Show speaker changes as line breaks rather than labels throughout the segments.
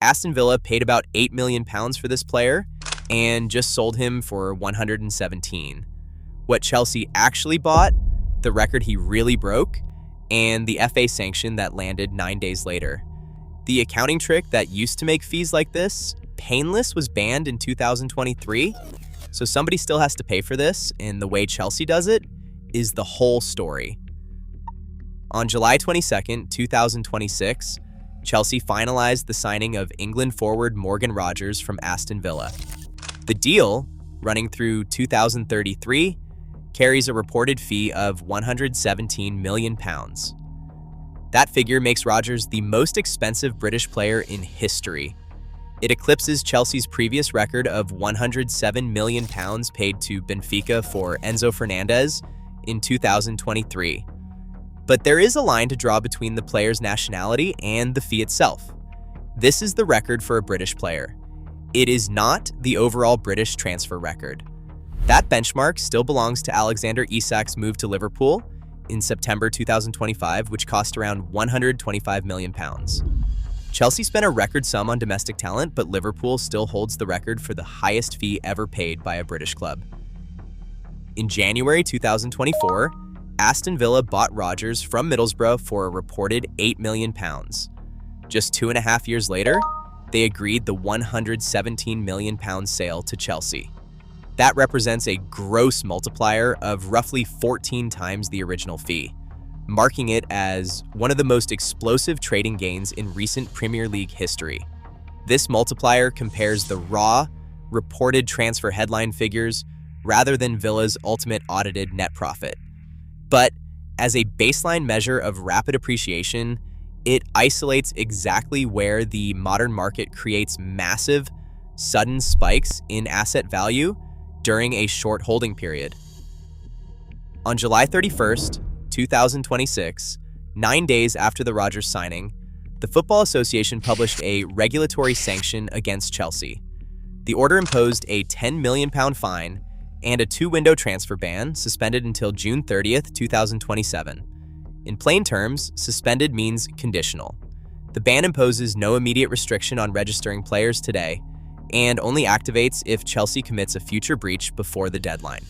Aston Villa paid about £8 million for this player and just sold him for 117. What Chelsea actually bought, the record he really broke, and the FA sanction that landed 9 days later. The accounting trick that used to make fees like this painless was banned in 2023, so somebody still has to pay for this, and the way Chelsea does it is the whole story. On July 22nd, 2026, Chelsea finalized the signing of England forward Morgan Rogers from Aston Villa. The deal, running through 2033, carries a reported fee of £117 million. That figure makes Rogers the most expensive British player in history. It eclipses Chelsea's previous record of £107 million paid to Benfica for Enzo Fernandez in 2023. But there is a line to draw between the player's nationality and the fee itself. This is the record for a British player. It is not the overall British transfer record. That benchmark still belongs to Alexander Isak's move to Liverpool in September 2025, which cost around £125 million. Chelsea spent a record sum on domestic talent, but Liverpool still holds the record for the highest fee ever paid by a British club. In January 2024, Aston Villa bought Rogers from Middlesbrough for a reported £8 million. Just 2.5 years later, they agreed the £117 million sale to Chelsea. That represents a gross multiplier of roughly 14 times the original fee, marking it as one of the most explosive trading gains in recent Premier League history. This multiplier compares the raw, reported transfer headline figures rather than Villa's ultimate audited net profit. But as a baseline measure of rapid appreciation, it isolates exactly where the modern market creates massive, sudden spikes in asset value during a short holding period. On July 31st, 2026, 9 days after the Rogers signing, the Football Association published a regulatory sanction against Chelsea. The order imposed a £10 million fine and a 2-window transfer ban suspended until June 30th, 2027. In plain terms, suspended means conditional. The ban imposes no immediate restriction on registering players today and only activates if Chelsea commits a future breach before the deadline.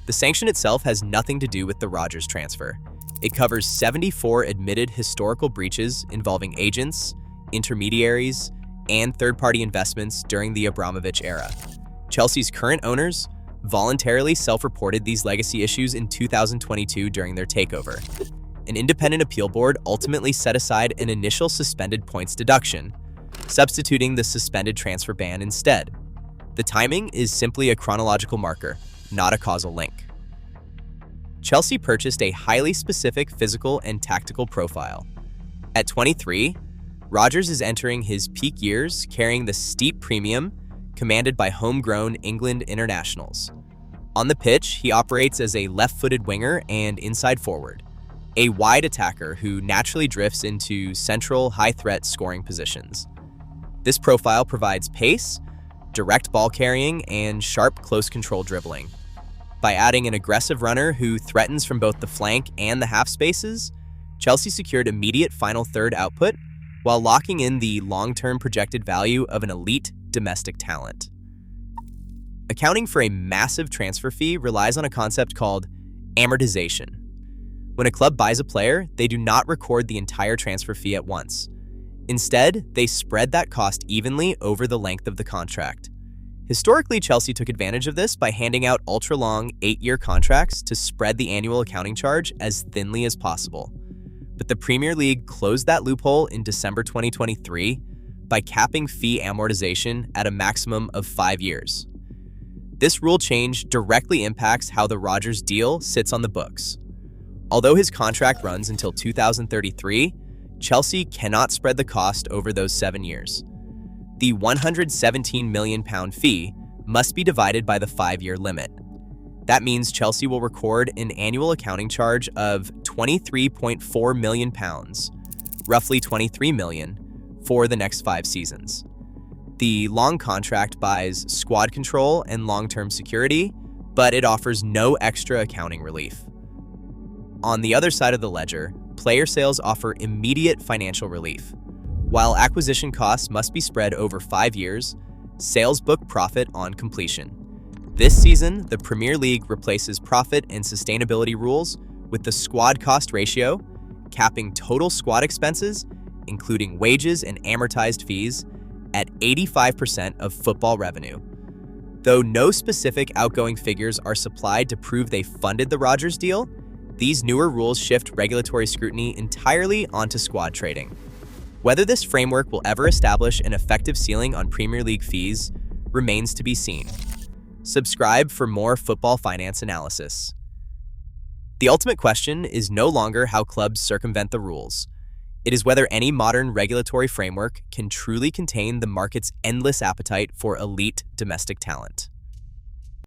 The sanction itself has nothing to do with the Rogers transfer. It covers 74 admitted historical breaches involving agents, intermediaries, and third-party investments during the Abramovich era. Chelsea's current owners voluntarily self-reported these legacy issues in 2022 during their takeover. An independent appeal board ultimately set aside an initial suspended points deduction, substituting the suspended transfer ban instead. The timing is simply a chronological marker, not a causal link. Chelsea purchased a highly specific physical and tactical profile. At 23, Rogers is entering his peak years carrying the steep premium commanded by homegrown England internationals. On the pitch, he operates as a left-footed winger and inside forward, a wide attacker who naturally drifts into central high-threat scoring positions. This profile provides pace, direct ball carrying, and sharp close-control dribbling. By adding an aggressive runner who threatens from both the flank and the half spaces, Chelsea secured immediate final third output while locking in the long-term projected value of an elite domestic talent. Accounting for a massive transfer fee relies on a concept called amortization. When a club buys a player, they do not record the entire transfer fee at once. Instead, they spread that cost evenly over the length of the contract. Historically, Chelsea took advantage of this by handing out ultra-long 8-year contracts to spread the annual accounting charge as thinly as possible. But the Premier League closed that loophole in December 2023 by capping fee amortization at a maximum of 5 years. This rule change directly impacts how the Rogers deal sits on the books. Although his contract runs until 2033, Chelsea cannot spread the cost over those 7 years. The £117 million fee must be divided by the 5-year limit. That means Chelsea will record an annual accounting charge of £23.4 million, roughly $23 million, for the next 5 seasons. The long contract buys squad control and long-term security, but it offers no extra accounting relief. On the other side of the ledger, player sales offer immediate financial relief. While acquisition costs must be spread over 5 years, sales book profit on completion. This season, the Premier League replaces profit and sustainability rules with the squad cost ratio, capping total squad expenses, including wages and amortized fees, at 85% of football revenue. Though no specific outgoing figures are supplied to prove they funded the Rodgers deal, these newer rules shift regulatory scrutiny entirely onto squad trading. Whether this framework will ever establish an effective ceiling on Premier League fees remains to be seen. Subscribe for more football finance analysis. The ultimate question is no longer how clubs circumvent the rules. It is whether any modern regulatory framework can truly contain the market's endless appetite for elite domestic talent.